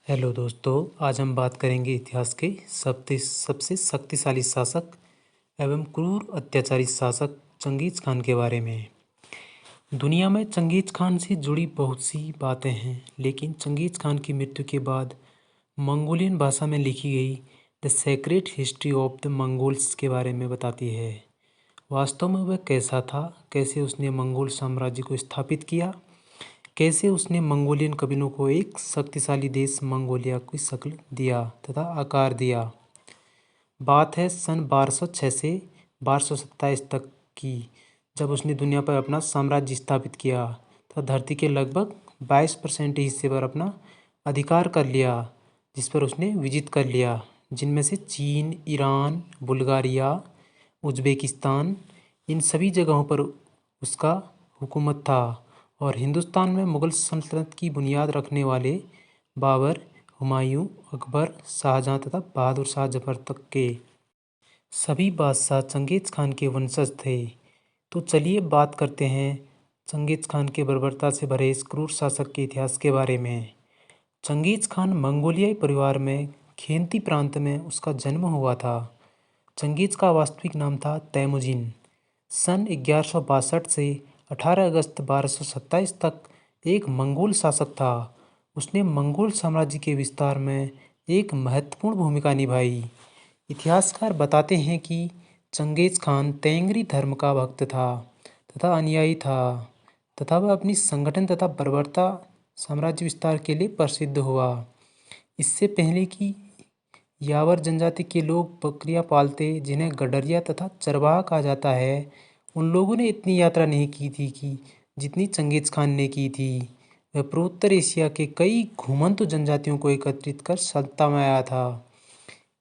Hello दोस्तों, आज हम बात करेंगे इतिहास के सबसे शक्तिशाली शासक एवं क्रूर अत्याचारी शासक चंगेज़ खान के बारे में। दुनिया में चंगेज़ खान से जुड़ी बहुत सी बातें हैं, लेकिन चंगेज़ खान की मृत्यु के बाद मंगोलियन भाषा में लिखी गई the secret history of the Mongols के बारे में बताती है। वास्तव में वह कैसा था, कैसे उसने मंगोल साम्राज्य को स्थापित किया, कैसे उसने मंगोलियन कबीलों को एक शक्तिशाली देश मंगोलिया की शक्ल दिया तथा आकार दिया। बात है सन 1206 से 1227 तक की, जब उसने दुनिया पर अपना साम्राज्य स्थापित किया तथा धरती के लगभग 22% हिस्से पर अपना अधिकार कर लिया, जिस पर उसने विजित कर लिया, जिनमें से चीन, ईरान, बुल्गारिया, उज़्बेकिस्तान, इन सभी जगहों पर उसका हुकूमत था। और हिंदुस्तान में मुग़ल सल्तनत की बुनियाद रखने वाले बाबर, हुमायूं, अकबर, शाहजहां तथा बहादुर शाह जफर तक के सभी बादशाह चंगेज़ खान के वंशज थे। तो चलिए बात करते हैं चंगेज़ खान के बर्बरता से भरे इस क्रूर शासक के इतिहास के बारे में। चंगेज़ खान मंगोलियाई परिवार में खेमती प्रांत में उसका जन्म हुआ था। चंगेज़ का वास्तविक नाम था तैमुजिन। सन 1162 से 18 अगस्त 1227 तक एक मंगोल शासक था। उसने मंगोल साम्राज्य के विस्तार में एक महत्वपूर्ण भूमिका निभाई। इतिहासकार बताते हैं कि चंगेज़ खान तेंगरी धर्म का भक्त था तथा अनुयायी था, तथा वह अपनी संगठन तथा बर्बरता साम्राज्य विस्तार के लिए प्रसिद्ध हुआ। इससे पहले कि यावर जनजाति के लोग बकरियां पालते, जिन्हें गडरिया तथा चरवाहा कहा जाता है, उन लोगों ने इतनी यात्रा नहीं की थी कि जितनी चंगेज़ खान ने की थी। वह पूर्वोत्तर एशिया के कई घुमंतु जनजातियों को एकत्रित कर सत्ता में आया था।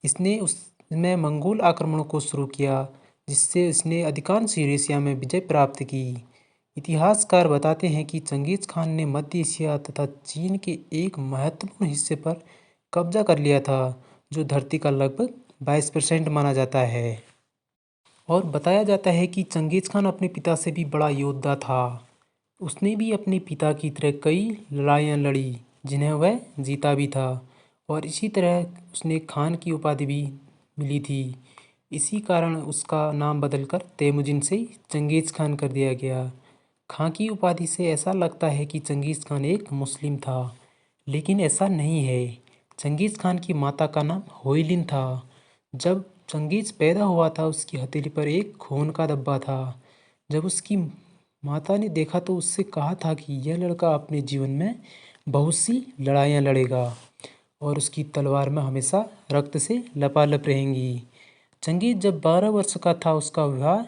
इसने उसमें मंगोल आक्रमणों को शुरू किया, जिससे इसने अधिकांश यूरेशिया में विजय प्राप्त की। इतिहासकार बताते हैं कि चंगेज़ खान ने मध्य एशिया तथा चीन के एक महत्वपूर्ण हिस्से पर कब्जा कर लिया था, जो धरती का लगभग 22% माना जाता है। और बताया जाता है कि चंगेज़ खान अपने पिता से भी बड़ा योद्धा था। उसने भी अपने पिता की तरह कई लड़ाइयाँ लड़ी, जिन्हें वह जीता भी था, और इसी तरह उसने खान की उपाधि भी मिली थी। इसी कारण उसका नाम बदलकर तैमुजिन से चंगेज़ खान कर दिया गया। खां की उपाधि से ऐसा लगता है कि चंगेज़ खान एक मुस्लिम था, लेकिन ऐसा नहीं है। चंगेज़ खान की माता का नाम होइलिन था। जब चंगेज़ पैदा हुआ था, उसकी हथेली पर एक खून का धब्बा था। जब उसकी माता ने देखा तो उससे कहा था कि यह लड़का अपने जीवन में बहुत सी लड़ाइयाँ लड़ेगा और उसकी तलवार में हमेशा रक्त से लपालप रहेंगी। चंगेज़ जब 12 वर्ष का था, उसका विवाह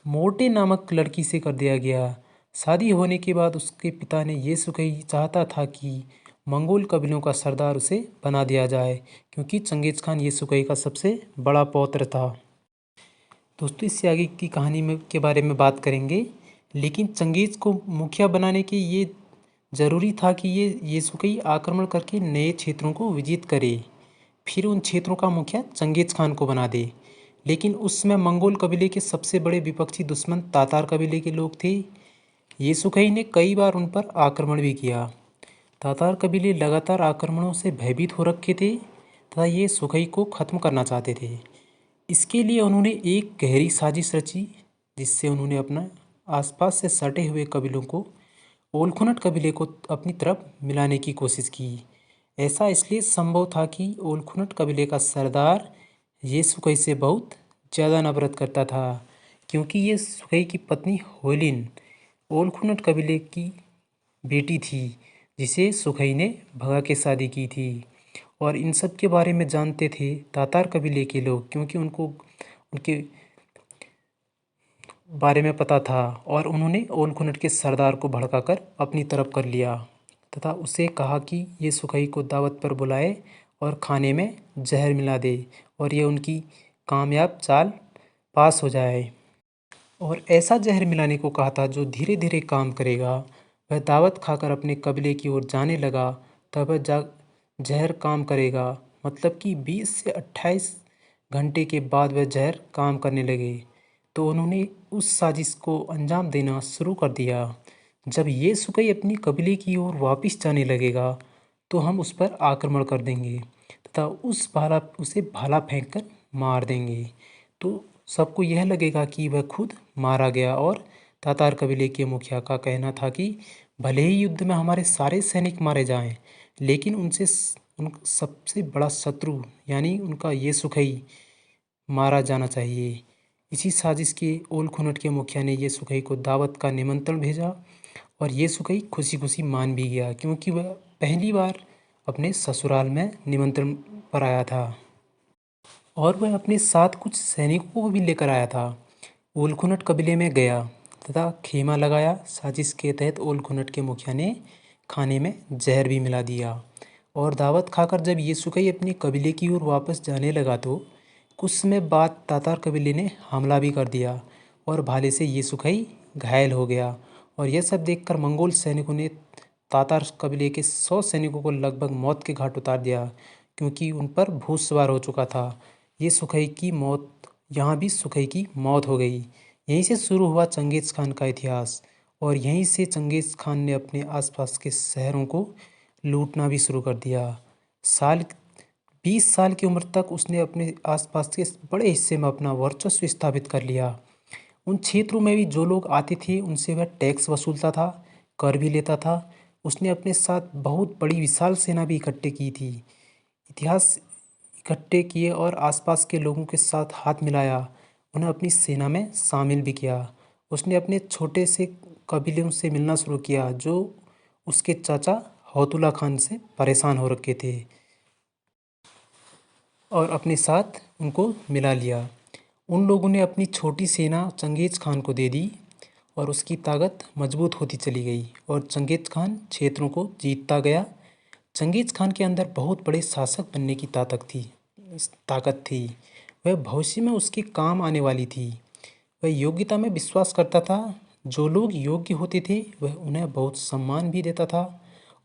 मोटे नामक लड़की से कर दिया गया। शादी होने के बाद उसके पिता ने ये सुखई चाहता था कि मंगोल कबीलों का सरदार उसे बना दिया जाए, क्योंकि चंगेज़ खान ये सुखई का सबसे बड़ा पौत्र था। दोस्तों, इससे आगे की कहानी में के बारे में बात करेंगे, लेकिन चंगेज़ को मुखिया बनाने के ये ज़रूरी था कि ये सुखई आक्रमण करके नए क्षेत्रों को विजित करे, फिर उन क्षेत्रों का मुखिया चंगेज़ खान को बना दे। लेकिन उस समय मंगोल कबीले के सबसे बड़े विपक्षी दुश्मन तातार कबीले के लोग थे। ये सुखई ने कई बार उन पर आक्रमण भी किया। तातार कबीले लगातार आक्रमणों से भयभीत हो रखे थे तथा ये सुखई को ख़त्म करना चाहते थे। इसके लिए उन्होंने एक गहरी साजिश रची, जिससे उन्होंने अपना आसपास से सटे हुए कबीलों को ओलखुनट कबीले को अपनी तरफ मिलाने की कोशिश की। ऐसा इसलिए संभव था कि ओलखुनट कबीले का सरदार ये सुखई से बहुत ज़्यादा नफरत करता था, क्योंकि ये सुखई की पत्नी होइलिन ओलखुनट कबीले की बेटी थी, जिसे सुखई ने भगा के शादी की थी। और इन सब के बारे में जानते थे तातार कबीले के लोग, क्योंकि उनको उनके बारे में पता था, और उन्होंने ओलखुनट के सरदार को भड़काकर अपनी तरफ कर लिया तथा उसे कहा कि ये सुखई को दावत पर बुलाए और खाने में जहर मिला दे, और ये उनकी कामयाब चाल पास हो जाए। और ऐसा जहर मिलाने को कहा था जो धीरे धीरे काम करेगा। वह दावत खाकर अपने कबीले की ओर जाने लगा, तब वह जहर काम करेगा, मतलब कि 20 से 28 घंटे के बाद वह जहर काम करने लगे। तो उन्होंने उस साजिश को अंजाम देना शुरू कर दिया। जब ये सुखई अपनी कबीले की ओर वापस जाने लगेगा, तो तो हम उस पर आक्रमण कर देंगे तथा उसे भाला फेंक कर मार देंगे। तो सबको यह लगेगा कि वह खुद मारा गया। और तातार कबीले के मुखिया का कहना था कि भले ही युद्ध में हमारे सारे सैनिक मारे जाएं, लेकिन उन सबसे बड़ा शत्रु यानी उनका ये सुखई मारा जाना चाहिए। इसी साजिश के ओल खुनट के मुखिया ने ये सुखई को दावत का निमंत्रण भेजा और ये सुखई खुशी खुशी मान भी गया, क्योंकि वह पहली बार अपने ससुराल में निमंत्रण पर आया था और वह अपने साथ कुछ सैनिकों को भी लेकर आया था। ओल खुनट कबीले में गया तथा खेमा लगाया। साजिश के तहत ओल खुनट के मुखिया ने खाने में जहर भी मिला दिया और दावत खाकर जब ये सुखई अपने कबीले की ओर वापस जाने लगा तो कुछ समय बाद तातार कबीले ने हमला भी कर दिया और भाले से ये सुखई घायल हो गया। और यह सब देखकर मंगोल सैनिकों ने तातार कबीले के 100 सैनिकों को लगभग मौत के घाट उतार दिया, क्योंकि उन पर भूत सवार हो चुका था। ये सुखई की मौत यहाँ भी सुखई की मौत हो गई। यहीं से शुरू हुआ चंगेज़ खान का इतिहास और यहीं से चंगेज़ खान ने अपने आसपास के शहरों को लूटना भी शुरू कर दिया। 20 साल की उम्र तक उसने अपने आसपास के बड़े हिस्से में अपना वर्चस्व स्थापित कर लिया। उन क्षेत्रों में भी जो लोग आते थे उनसे वह टैक्स वसूलता था, कर भी लेता था। उसने अपने साथ बहुत बड़ी विशाल सेना भी इकट्ठे की थी। इतिहास इकट्ठे किए और आसपास के लोगों के साथ हाथ मिलाया, उन्हें अपनी सेना में शामिल भी किया। उसने अपने छोटे से कबीलों से मिलना शुरू किया जो उसके चाचा हौतुला खान से परेशान हो रखे थे और अपने साथ उनको मिला लिया। उन लोगों ने अपनी छोटी सेना चंगेज़ खान को दे दी और उसकी ताकत मजबूत होती चली गई और चंगेज़ खान क्षेत्रों को जीतता गया। चंगेज़ खान के अंदर बहुत बड़े शासक बनने की ताकत थी। वह भविष्य में उसके काम आने वाली थी। वह योग्यता में विश्वास करता था। जो लोग योग्य होते थे वह उन्हें बहुत सम्मान भी देता था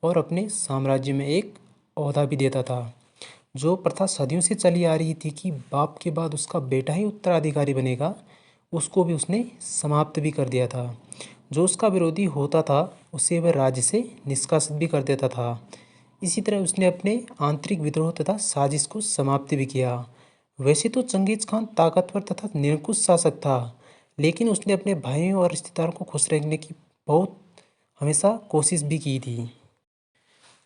और अपने साम्राज्य में एक ओहदा भी देता था। जो प्रथा सदियों से चली आ रही थी कि बाप के बाद उसका बेटा ही उत्तराधिकारी बनेगा, उसको भी उसने समाप्त भी कर दिया था। जो उसका विरोधी होता था उसे वह राज्य से निष्कासित भी कर देता था। इसी तरह उसने अपने आंतरिक विद्रोह तथा साजिश को समाप्त भी किया। वैसे तो चंगेज़ खान ताकतवर तथा निरंकुश शासक था, लेकिन उसने अपने भाइयों और रिश्तेदारों को खुश रखने की बहुत हमेशा कोशिश भी की थी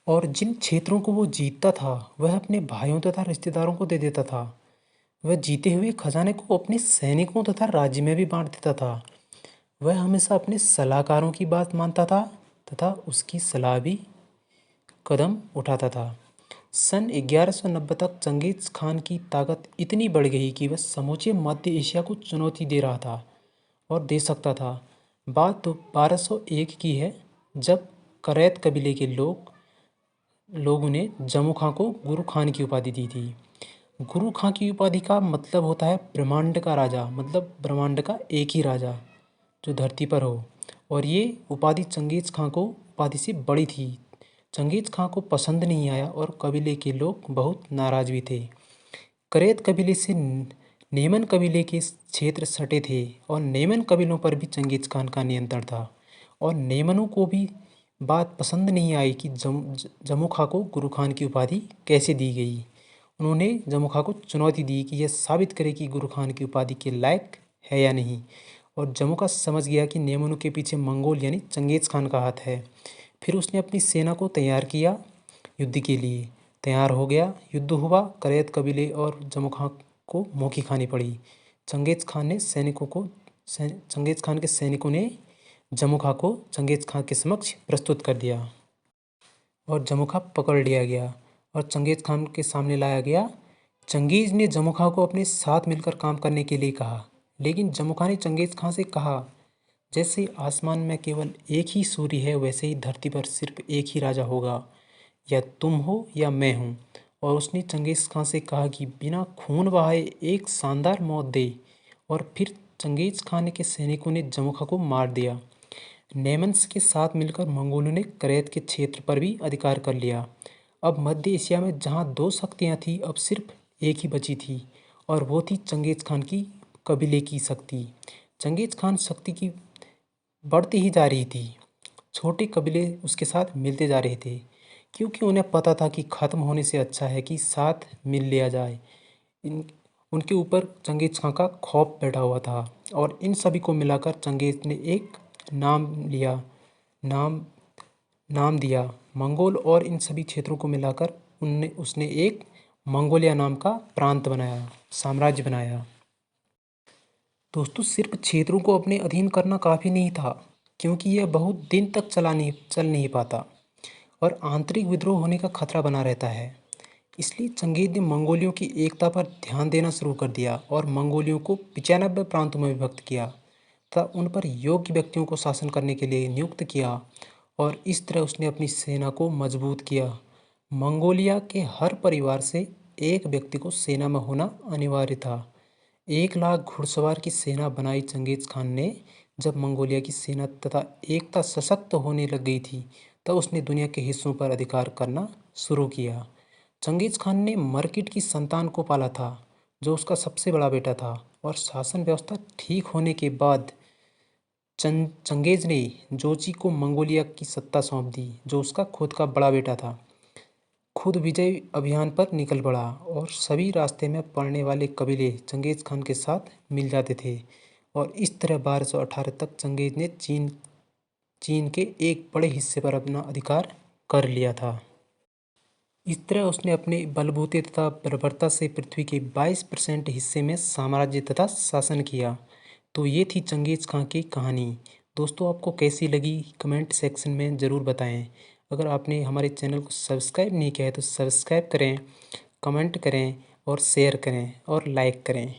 और जिन क्षेत्रों को वो जीतता था वह अपने भाइयों तथा रिश्तेदारों को दे देता था। वह जीते हुए खजाने को अपने सैनिकों तथा राज्य में भी बांट देता था। वह हमेशा अपने सलाहकारों की बात मानता था तथा उसकी सलाह भी कदम उठाता था। सन 1190 तक चंगेज़ खान की ताकत इतनी बढ़ गई कि वह समूचे मध्य एशिया को चुनौती दे रहा था और दे सकता था। बात तो 1201 की है, जब करैत कबीले के लोगों ने जमू खां को गुरु खान की उपाधि दी थी। गुरु खां की उपाधि का मतलब होता है ब्रह्मांड का राजा, मतलब ब्रह्मांड का एक ही राजा जो धरती पर हो। और ये उपाधि चंगेज़ खां को उपाधि से बड़ी थी। चंगेज़ खां को पसंद नहीं आया और कबीले के लोग बहुत नाराज भी थे। करैत कबीले से नेमन कबीले के क्षेत्र सटे थे और नेमन कबीलों पर भी चंगेज़ खान का नियंत्रण था। और नेमनों को भी बात पसंद नहीं आई कि जमू खां को गुरु खान की उपाधि कैसे दी गई। उन्होंने जमू खां को चुनौती दी कि यह साबित करे कि गुरु खान की उपाधि के लायक है या नहीं। और जमू खां समझ गया कि नेमनों के पीछे मंगोल यानी चंगेज़ खान का हाथ है। फिर उसने अपनी सेना को तैयार किया, युद्ध के लिए तैयार हो गया। युद्ध हुआ, करैत कबीले और जमू खां को मुँह की खानी पड़ी। चंगेज़ खान के सैनिकों ने जमू खां को चंगेज़ खां के समक्ष प्रस्तुत कर दिया और जमू खां पकड़ लिया गया और चंगेज़ खान के सामने लाया गया। चंगेज़ ने जमू खां को अपने साथ मिलकर काम करने के लिए कहा, लेकिन जमू खां ने चंगेज़ खां से कहा, जैसे आसमान में केवल एक ही सूर्य है वैसे ही धरती पर सिर्फ एक ही राजा होगा, या तुम हो या मैं हूँ। और उसने चंगेज़ खां से कहा कि बिना खून बहाए एक शानदार मौत दे। और फिर चंगेज़ खान के सैनिकों ने जमू खां को मार दिया। नेमन्स के साथ मिलकर मंगोलों ने करैत के क्षेत्र पर भी अधिकार कर लिया। अब मध्य एशिया में जहाँ 2 शक्तियाँ थीं, अब सिर्फ एक ही बची थी और वो थी चंगेज़ खान की कबीले की शक्ति। चंगेज़ खान शक्ति की बढ़ती ही जा रही थी। छोटे कबीले उसके साथ मिलते जा रहे थे। क्योंकि उन्हें पता था कि ख़त्म होने से अच्छा है कि साथ मिल लिया जाए। इन उनके ऊपर चंगेज़ खां का खौफ बैठा हुआ था और इन सभी को मिलाकर चंगेज़ ने एक नाम लिया नाम नाम दिया मंगोल, और इन सभी क्षेत्रों को मिलाकर उनने उसने एक मंगोलिया नाम का प्रांत बनाया, साम्राज्य बनाया। दोस्तों, सिर्फ क्षेत्रों को अपने अधीन करना काफ़ी नहीं था, क्योंकि यह बहुत दिन तक चल नहीं पाता और आंतरिक विद्रोह होने का खतरा बना रहता है। इसलिए चंगेज़ ने मंगोलियों की एकता पर ध्यान देना शुरू कर दिया और मंगोलियों को 95 प्रांतों में विभक्त किया तथा उन पर योग्य व्यक्तियों को शासन करने के लिए नियुक्त किया, और इस तरह उसने अपनी सेना को मजबूत किया। मंगोलिया के हर परिवार से एक व्यक्ति को सेना में होना अनिवार्य था। 1 लाख घुड़सवार की सेना बनाई चंगेज़ खान ने। जब मंगोलिया की सेना तथा एकता सशक्त होने लग गई थी, तब उसने दुनिया के हिस्सों पर अधिकार करना शुरू किया। चंगेज़ खान ने मर्किट की संतान को पाला था, जो उसका सबसे बड़ा बेटा था, और शासन व्यवस्था ठीक होने के बाद चंगेज़ ने जोची को मंगोलिया की सत्ता सौंप दी, जो उसका खुद का बड़ा बेटा था। खुद विजय अभियान पर निकल पड़ा और सभी रास्ते में पड़ने वाले कबीले चंगेज़ खान के साथ मिल जाते थे, और इस तरह 1218 तक चंगेज़ ने चीन के एक बड़े हिस्से पर अपना अधिकार कर लिया था। इस तरह उसने अपने बलबूते तथा बर्बरता से पृथ्वी के 22% हिस्से में साम्राज्य तथा शासन किया। तो ये थी चंगेज़ खां की कहानी। दोस्तों, आपको कैसी लगी कमेंट सेक्शन में ज़रूर बताएं। अगर आपने हमारे चैनल को सब्सक्राइब नहीं किया है तो सब्सक्राइब करें, कमेंट करें और शेयर करें और लाइक करें।